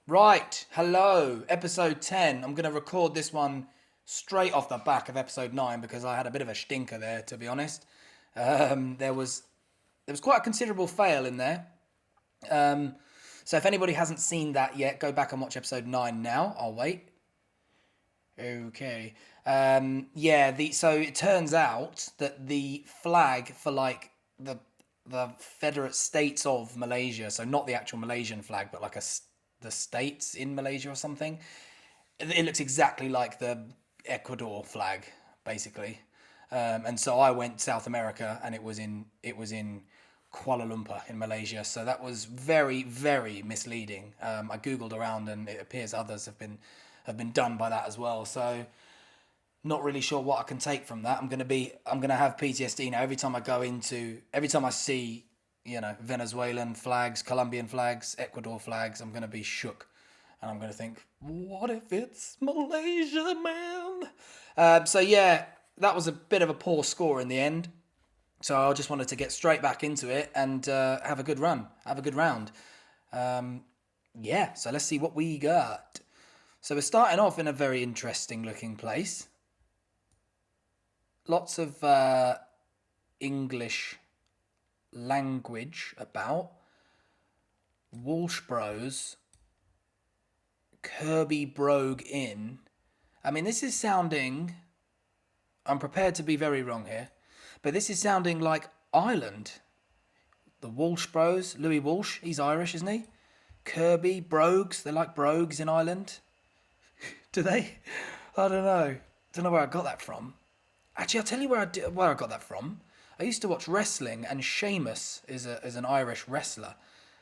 Right, hello, episode 10. I'm going to record this one straight off the back of episode 9 because I had a bit of a stinker there, to be honest. There was quite a considerable fail in there. Um, so if anybody hasn't seen that yet, go back and watch episode 9 now. I'll wait. Okay. So it turns out that the flag for the Federate States of Malaysia, so not the actual Malaysian flag, but the states in Malaysia or something, it looks exactly like the Ecuador flag, basically. And so I went South America, and it was in Kuala Lumpur in Malaysia. So that was very, very misleading. I googled around, and it appears others have been done by that as well. So not really sure what I can take from that. I'm gonna have PTSD now every time I see Venezuelan flags, Colombian flags, Ecuador flags. I'm gonna be shook, and I'm gonna think, what if it's Malaysia, man? So yeah, that was a bit of a poor score in the end. So I just wanted to get straight back into it and have a good run, have a good round. Yeah, so let's see what we got. So we're starting off in a very interesting looking place. Lots of English language about. Walsh Bros, Kirby Brogue Inn. I mean, this is sounding. I'm prepared to be very wrong here, but this is sounding like Ireland. The Walsh Bros, Louis Walsh, he's Irish, isn't he? Kirby Brogues, they like brogues in Ireland. Do they? I don't know. Don't know where I got that from. Actually, I'll tell you where I got that from. I used to watch wrestling, and Sheamus is an Irish wrestler,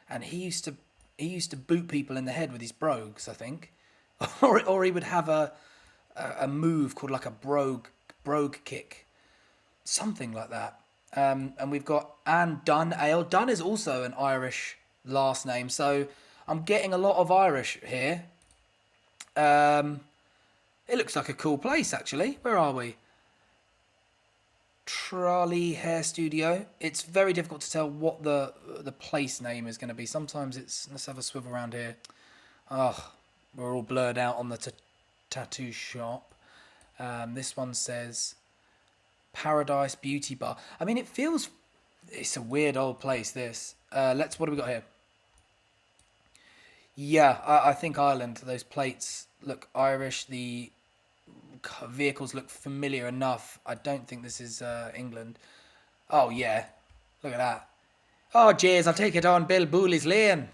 and he used to boot people in the head with his brogues, I think, or he would have a move called like a brogue kick, something like that. And we've got Anne Dunn Ale. Dunn is also an Irish last name, so I'm getting a lot of Irish here. Um, it looks like a cool place, actually. Where are we? Trolley Hair Studio. It's very difficult to tell what the place name is going to be. Sometimes it's. Let's have a swivel around here. Oh, we're all blurred out on the tattoo shop. This one says Paradise Beauty Bar. I mean, it feels. It's a weird old place. This. What do we got here? Yeah, I think Ireland. Those plates look Irish. The vehicles look familiar enough. I don't think this is England. Oh yeah, look at that. Oh jeez, I'll take it on Bill Booley's lane.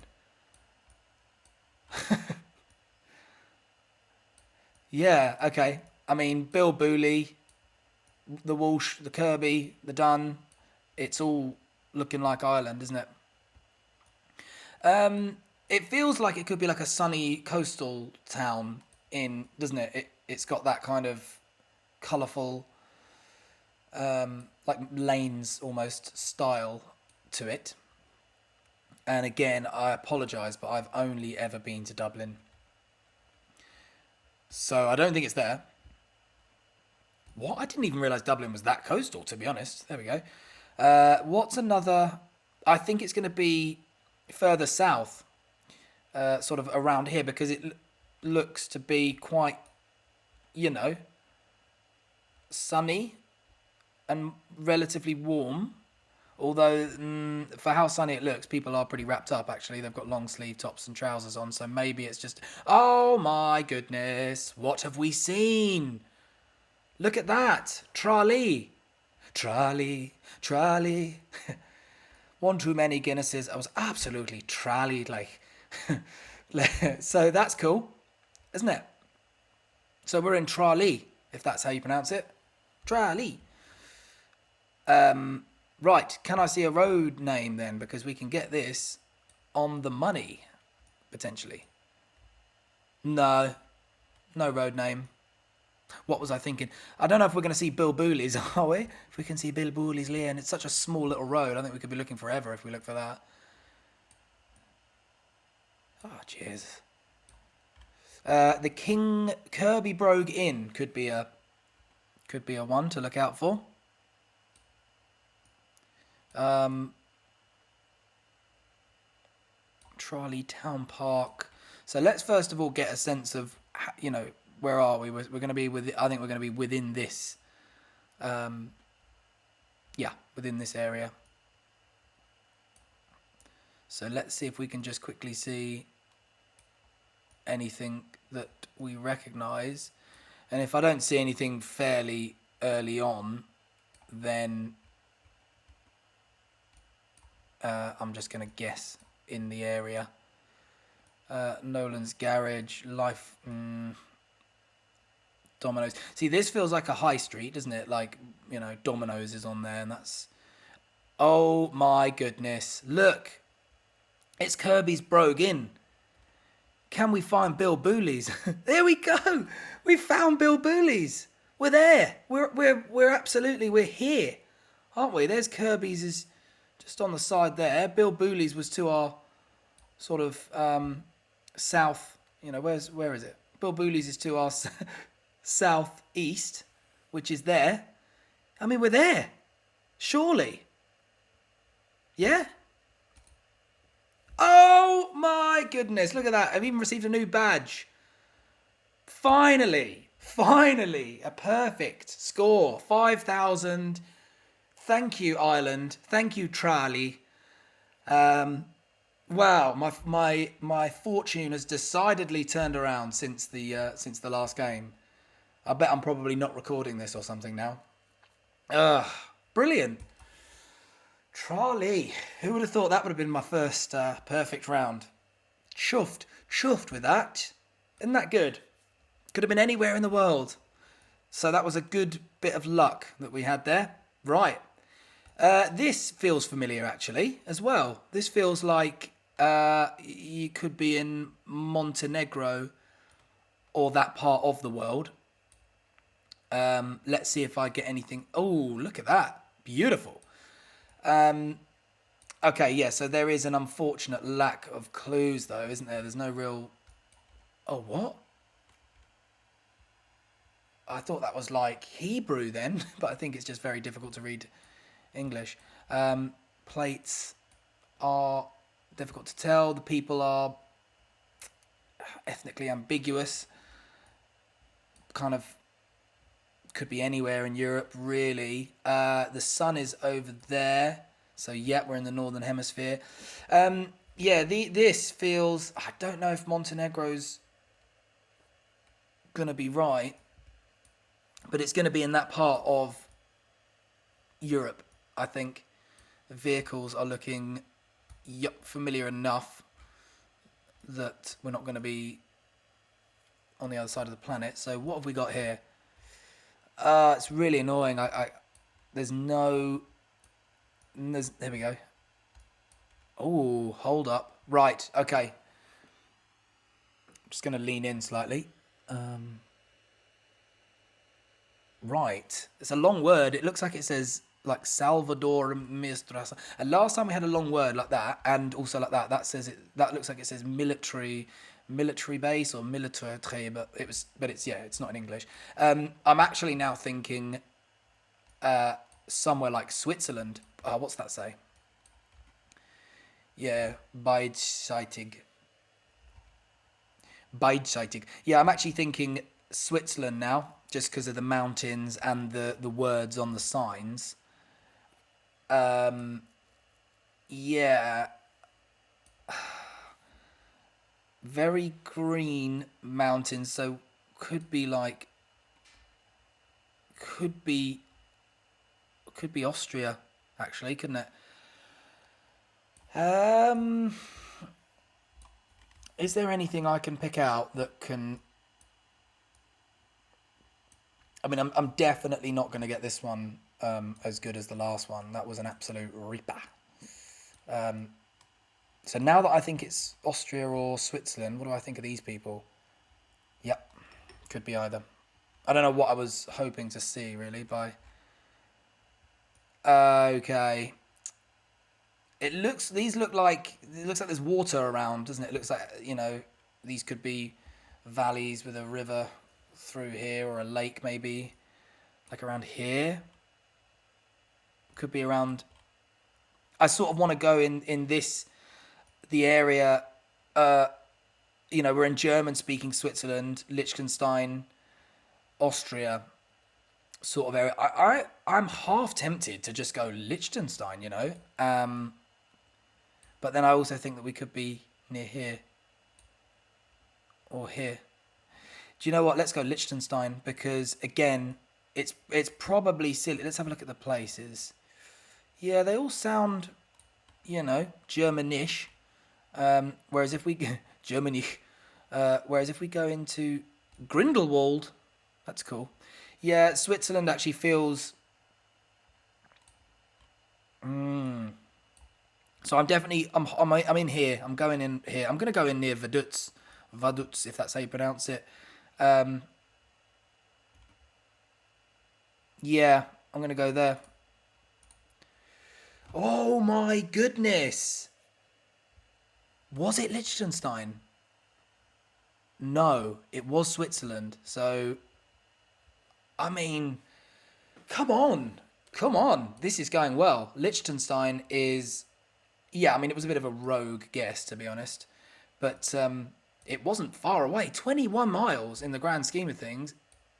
Yeah, okay. I mean, Bill Booley, the Walsh, the Kirby, the Dunn. It's all looking like Ireland, isn't it? It feels like it could be like a sunny coastal town doesn't it? It's got that kind of colourful, like lanes almost style to it. And again, I apologise, but I've only ever been to Dublin, so I don't think it's there. What? I didn't even realise Dublin was that coastal. To be honest, there we go. What's another? I think it's going to be further south, sort of around here, because it looks to be quite, you know, sunny and relatively warm. Although, for how sunny it looks, people are pretty wrapped up, actually. They've got long sleeve tops and trousers on, so maybe it's just. Oh my goodness, what have we seen? Look at that! Tralee! Tralee! Tralee! One too many Guinnesses. I was absolutely trallied, like. So that's cool, isn't it? So we're in Tralee, if that's how you pronounce it. Tralee. Right, can I see a road name then? Because we can get this on the money, potentially. No, no road name. What was I thinking? I don't know if we're going to see Bill Booley's, are we? If we can see Bill Booley's Lane, it's such a small little road. I think we could be looking forever if we look for that. Oh, cheers. The King Kirby Brogue Inn could be a one to look out for. Trolley Town Park. So let's first of all get a sense of, where are we? We're going to be I think we're going to be within this. Yeah, within this area. So let's see if we can just quickly see anything that we recognize. And if I don't see anything fairly early on, then I'm just going to guess in the area. Nolan's Garage, Life, Domino's. See, this feels like a high street, doesn't it? Like, Domino's is on there, and that's... Oh my goodness. Look. It's Kirby's Brogue Inn. Can we find Bill Booley's? There we go. We found Bill Booley's. We're there. We're absolutely, we're here, aren't we? There's Kirby's is just on the side there. Bill Booley's was to our sort of south. Where is it? Bill Booley's is to our southeast, which is there. I mean, we're there. Surely. Yeah. Oh my goodness, look at that. I've even received a new badge. Finally, a perfect score. 5,000. Thank you, Ireland. Thank you, Trali. Wow, my fortune has decidedly turned around since the last game. I bet I'm probably not recording this or something now. Brilliant. Charlie, who would have thought that would have been my first perfect round? Chuffed with that. Isn't that good? Could have been anywhere in the world. So that was a good bit of luck that we had there. Right. This feels familiar actually as well. This feels like you could be in Montenegro or that part of the world. Let's see if I get anything. Oh, look at that. Beautiful. Okay, yeah, so there is an unfortunate lack of clues, though, isn't there? There's no real... Oh, what? I thought that was like Hebrew then, but I think it's just very difficult to read English. Plates are difficult to tell. The people are ethnically ambiguous. Kind of could be anywhere in Europe, really. The sun is over there. So, yeah, we're in the Northern Hemisphere. This feels... I don't know if Montenegro's going to be right. But it's going to be in that part of Europe, I think. The vehicles are looking familiar enough that we're not going to be on the other side of the planet. So, what have we got here? It's really annoying. There we go. Oh, hold up. Right, okay. I'm just going to lean in slightly. Right. It's a long word. It looks like it says like Salvador Mistrasa. And last time we had a long word like that, and also like that, that looks like it says military base or military, but it's not in English. I'm actually now thinking somewhere like Switzerland. What's that say? Yeah, beidseitig. Yeah, I'm actually thinking Switzerland now, just because of the mountains and the words on the signs. Yeah. Very green mountains, so could be Austria, actually, couldn't it? Is there anything I can pick out that can... I mean, I'm definitely not going to get this one as good as the last one. That was an absolute ripper. So now that I think it's Austria or Switzerland, what do I think of these people? Yep, could be either. I don't know what I was hoping to see, really, by... Okay. It looks like there's water around, doesn't it? It looks like, these could be valleys with a river through here, or a lake maybe, like around here. Could be around... I sort of want to go in the area You know, we're in German-speaking Switzerland, Liechtenstein, Austria sort of area. I'm half tempted to just go Liechtenstein, you know. But then I also think that we could be near here or here. Do you know what? Let's go Liechtenstein because again, it's probably silly. Let's have a look at the places. Yeah, they all sound, you know, Germanish. Whereas if we Germanish, whereas if we go into Grindelwald, that's cool. Yeah, Switzerland actually feels. So I'm definitely I'm in here. I'm going in here. I'm gonna go in near Vaduz, if that's how you pronounce it. Um, yeah, I'm gonna go there. Oh my goodness! Was it Liechtenstein? No, it was Switzerland. So, I mean, come on, come on. This is going well. Liechtenstein is, yeah. I mean, it was a bit of a rogue guess to be honest, but it wasn't far away. 21 miles in the grand scheme of things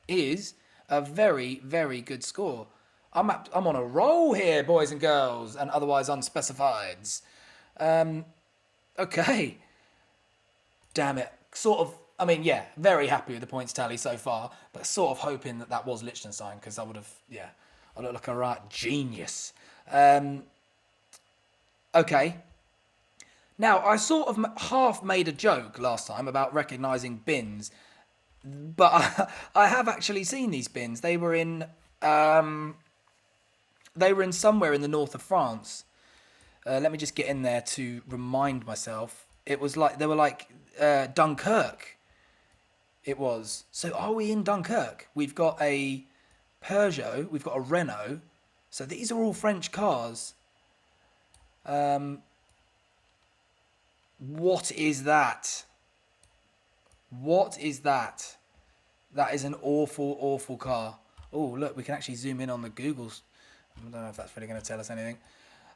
is a very, very good score. I'm on a roll here, boys and girls, and otherwise unspecifieds. Okay, damn it. Sort of. I mean, yeah, very happy with the points tally so far, but sort of hoping that that was Liechtenstein because I would have, yeah, I look like a right genius. Okay. Now, I sort of half made a joke last time about recognising bins, but I have actually seen these bins. They were in somewhere in the north of France. Let me just get in there to remind myself. It was like they were like Dunkirk. It was. So are we in Dunkirk? We've got a Peugeot. We've got a Renault. So these are all French cars. What is that? What is that? That is an awful, awful car. Oh, look, we can actually zoom in on the Googles. I don't know if that's really going to tell us anything.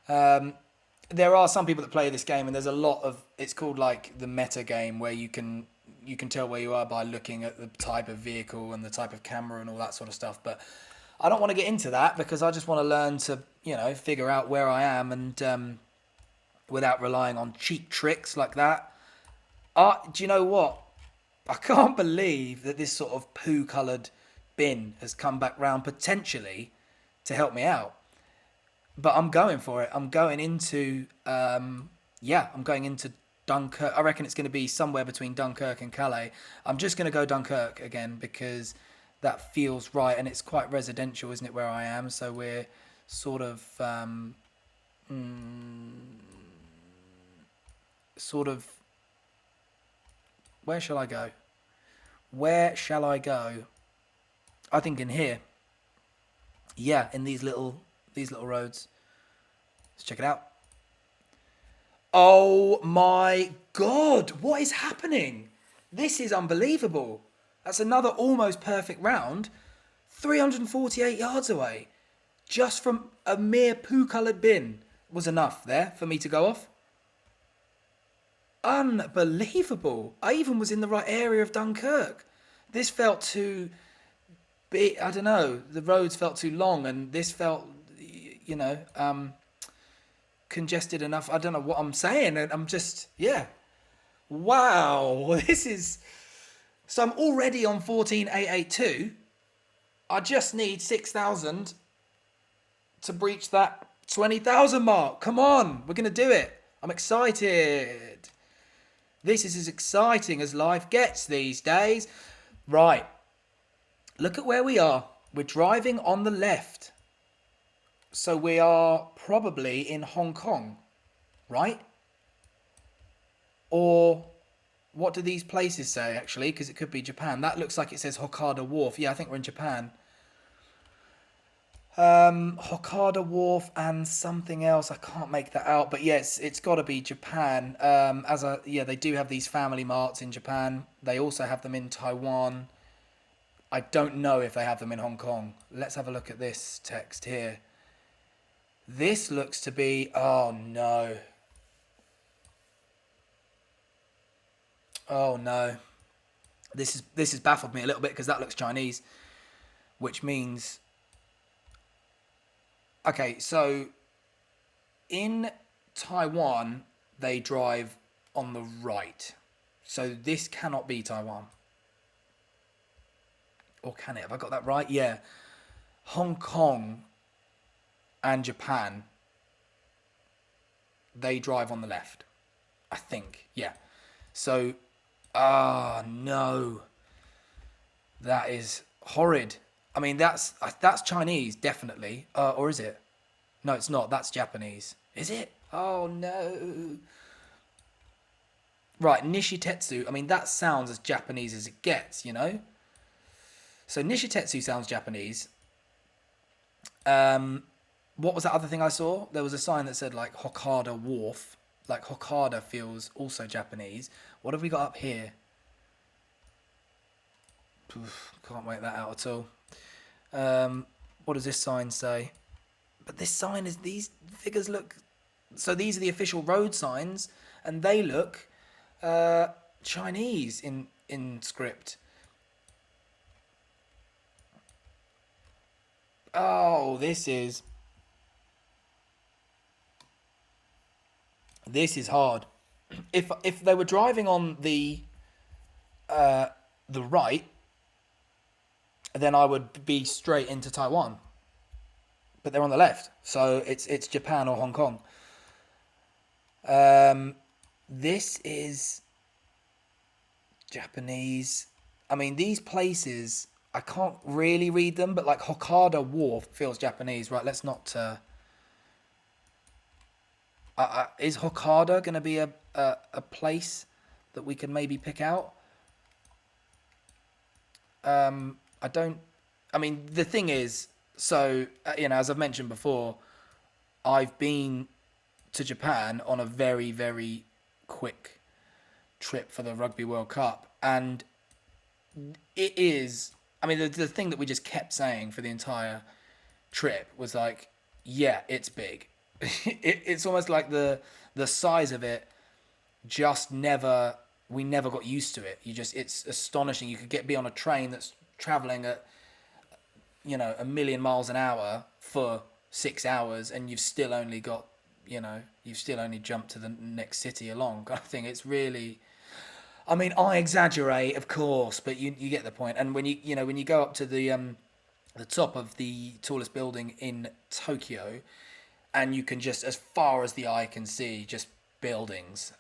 There are some people that play this game, and there's a lot of. It's called like the meta game, where you can tell where you are by looking at the type of vehicle and the type of camera and all that sort of stuff. But I don't want to get into that because I just want to learn to figure out where I am and without relying on cheap tricks like that. Do you know what? I can't believe that this sort of poo-coloured bin has come back round potentially to help me out. But I'm going for it. I'm going into I'm going into Dunkirk. I reckon it's going to be somewhere between Dunkirk and Calais. I'm just going to go Dunkirk again because that feels right, and it's quite residential, isn't it, where I am? So we're sort of sort of. Where shall I go? Where shall I go? I think in here. Yeah, in these little roads. Let's check it out. Oh my god, what is happening? This is unbelievable. That's another almost perfect round. 348 yards away. Just from a mere poo-coloured bin was enough there for me to go off. Unbelievable. I even was in the right area of Dunkirk. This felt too big. I don't know. The roads felt too long, and this felt, congested enough. I don't know what I'm saying. And I'm just, yeah. Wow. This is. So I'm already on 14,882. I just need 6,000 to breach that 20,000 mark. Come on. We're going to do it. I'm excited. This is as exciting as life gets these days. Right. Look at where we are. We're driving on the left. So we are probably in Hong Kong, right? Or what do these places say, actually? Because it could be Japan. That looks like it says Hokkaido Wharf. Yeah, I think we're in Japan. Hokkaido Wharf and something else. I can't make that out. But yes, it's got to be Japan. They do have these family marts in Japan. They also have them in Taiwan. I don't know if they have them in Hong Kong. Let's have a look at this text here. This looks to be... Oh, no. Oh no. This has baffled me a little bit because that looks Chinese, which means okay. So in Taiwan, they drive on the right. So this cannot be Taiwan. Or can it? Have I got that right? Yeah. Hong Kong and Japan, they drive on the left. I think. Yeah. So, no. That is horrid. I mean, that's Chinese, definitely. Or is it? No, it's not. That's Japanese. Is it? Oh, no. Right, Nishitetsu. I mean, that sounds as Japanese as it gets, you know? So Nishitetsu sounds Japanese. What was that other thing I saw? There was a sign that said like Hokkaido Wharf. Like Hokkaido feels also Japanese. What have we got up here? Oof, can't make that out at all. What does this sign say? But this sign is, these figures look. So these are the official road signs, and they look Chinese in script. Oh, this is hard. If they were driving on the right, then I would be straight into Taiwan. But they're on the left, so it's Japan or Hong Kong. This is Japanese. I mean, these places I can't really read them, but like Hokkaido Wharf feels Japanese, right? Let's not. Is Hokkaido going to be a place that we can maybe pick out? I don't. I mean, the thing is, so as I've mentioned before, I've been to Japan on a very, very quick trip for the Rugby World Cup, and it is. I mean, the thing that we just kept saying for the entire trip was like, yeah, it's big. It's almost like the size of it just never we never got used to it. It's astonishing. You could be on a train that's traveling at 1,000,000 miles an hour for 6 hours, and you've still only jumped to the next city along kind of thing. It's really, I mean, I exaggerate, of course, but you get the point. And when you go up to the top of the tallest building in Tokyo, and you can just, as far as the eye can see, just buildings.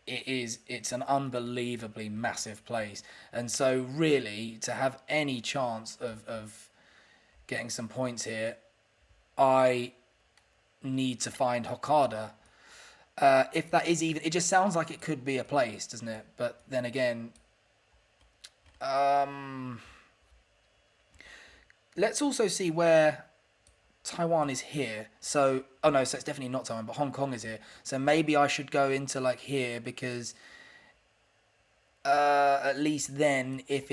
It's an unbelievably massive place, and so really to have any chance of getting some points here, I need to find Hokkaido. If that is even, it just sounds like it could be a place, doesn't it? But then again, let's also see where Taiwan is here. So, oh no, so it's definitely not Taiwan, but Hong Kong is here. So maybe I should go into like here because at least then if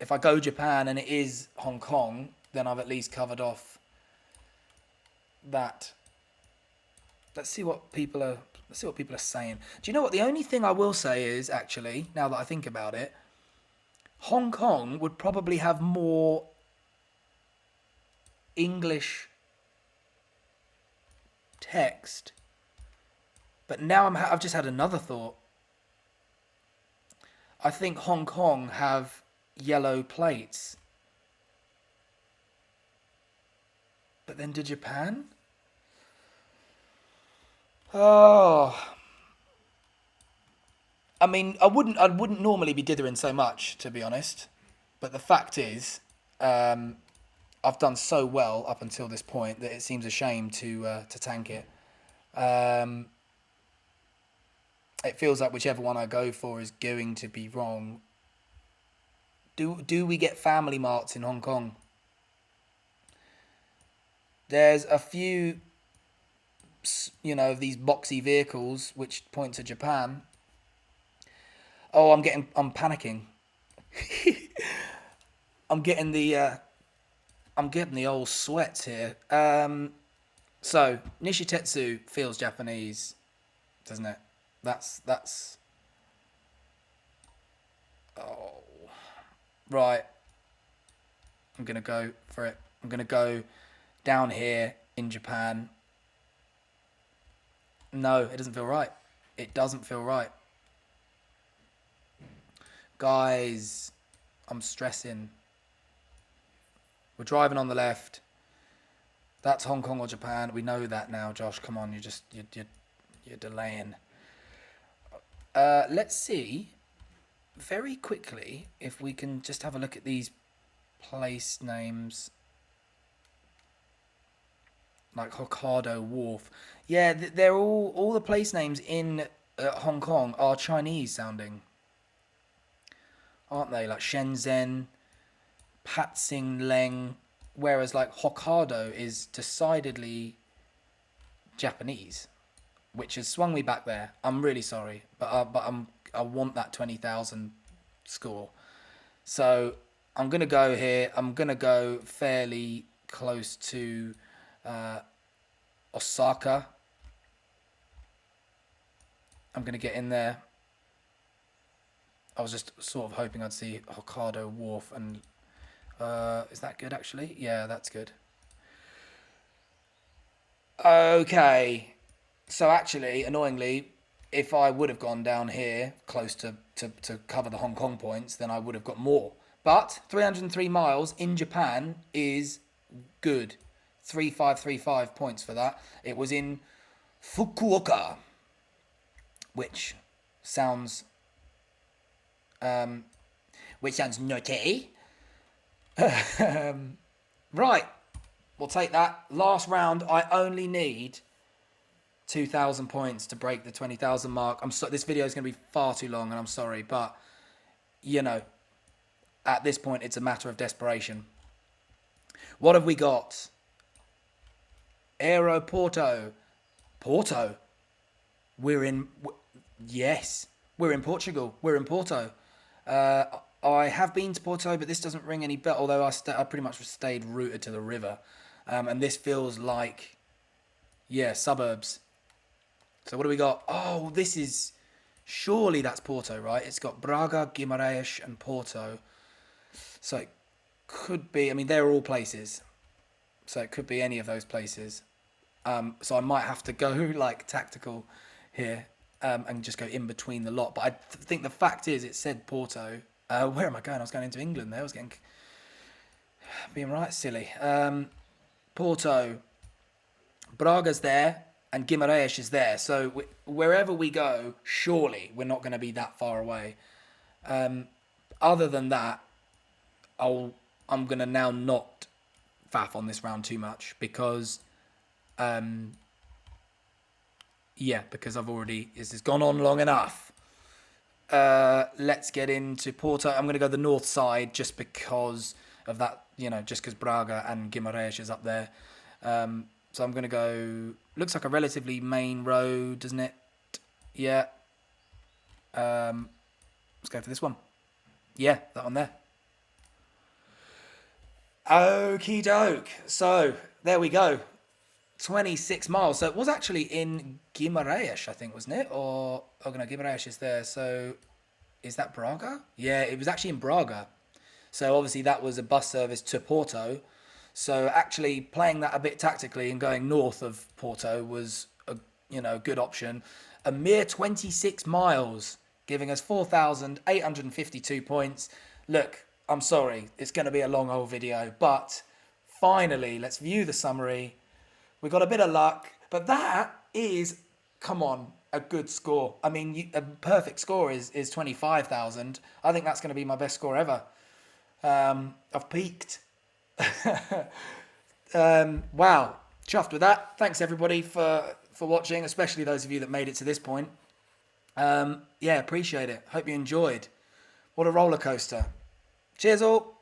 I go Japan and it is Hong Kong, then I've at least covered off that. Let's see what people are saying. Do you know what? The only thing I will say is, actually, now that I think about it, Hong Kong would probably have more English text. But now I've just had another thought. I think Hong Kong have yellow plates. But then to Japan? Oh. I mean, I wouldn't normally be dithering so much, to be honest. But the fact is, I've done so well up until this point that it seems a shame to tank it. It feels like whichever one I go for is going to be wrong. Do we get family marts in Hong Kong? There's a few, of these boxy vehicles which point to Japan. Oh, I'm panicking. I'm getting the old sweats here. So Nishitetsu feels Japanese. doesn't it? That's oh, right. I'm gonna go for it. I'm gonna go down here in Japan. No, it doesn't feel right. It doesn't feel right. Guys, I'm stressing. We're driving on the left. That's Hong Kong or Japan. We know that now, Josh. Come on, you're delaying. Let's see very quickly if we can just have a look at these place names. Like Hokkaido Wharf. Yeah, they're all the place names in Hong Kong are Chinese sounding, aren't they? Like Shenzhen, Pat Sing Leng, whereas like Hokkaido is decidedly Japanese, which has swung me back there. I'm really sorry, but I want that 20,000 score. So I'm gonna go here. I'm gonna go fairly close to Osaka. I'm gonna get in there. I was just sort of hoping I'd see Hokkaido Wharf, and is that good actually? Yeah, that's good. Okay, so actually, annoyingly, if I would have gone down here close to cover the Hong Kong points, then I would have got more. But 303 miles in Japan is good. 3535 points for that. It was in Fukuoka, which sounds naughty. Right, we'll take that. Last round, I only need 2,000 points to break the 20,000 mark. I'm so this video is going to be far too long, and I'm sorry, but you know, at this point, it's a matter of desperation. What have we got? Aeroporto. Porto. Yes, we're in Portugal. We're in Porto. I have been to Porto, but this doesn't ring any bell. Although I pretty much stayed rooted to the river, and this feels like, yeah, suburbs. So what do we got? Oh, this is surely that's Porto, right? It's got Braga, Guimarães, and Porto. So it could be. I mean, they're all places, so it could be any of those places. So I might have to go like tactical here and just go in between the lot. But I think the fact is, it said Porto. Where am I going? I was going into England there. I was being right silly. Porto, Braga's there, and Guimarães is there. So wherever we go, surely we're not going to be that far away. Other than that, I'm going to now not faff on this round too much because, because this has gone on long enough. Let's get into Porto. I'm going to go the north side just because of that, just because Braga and Guimarães is up there. So I'm going to go, looks like a relatively main road, doesn't it? Yeah. Let's go for this one. Yeah, that one there. Okie doke. So there we go. 26 miles. So it was actually in Guimarães, I think, wasn't it? Or, no, Guimarães is there. So is that Braga? Yeah, it was actually in Braga. So obviously that was a bus service to Porto. So actually playing that a bit tactically and going north of Porto was a good option. A mere 26 miles, giving us 4,852 points. Look, I'm sorry, it's going to be a long old video, but finally, let's view the summary. We got a bit of luck, but that is, come on, a good score. I mean, a perfect score is 25,000. I think that's going to be my best score ever. I've peaked. Wow, chuffed with that. Thanks everybody for watching, especially those of you that made it to this point. Appreciate it. Hope you enjoyed. What a roller coaster. Cheers all.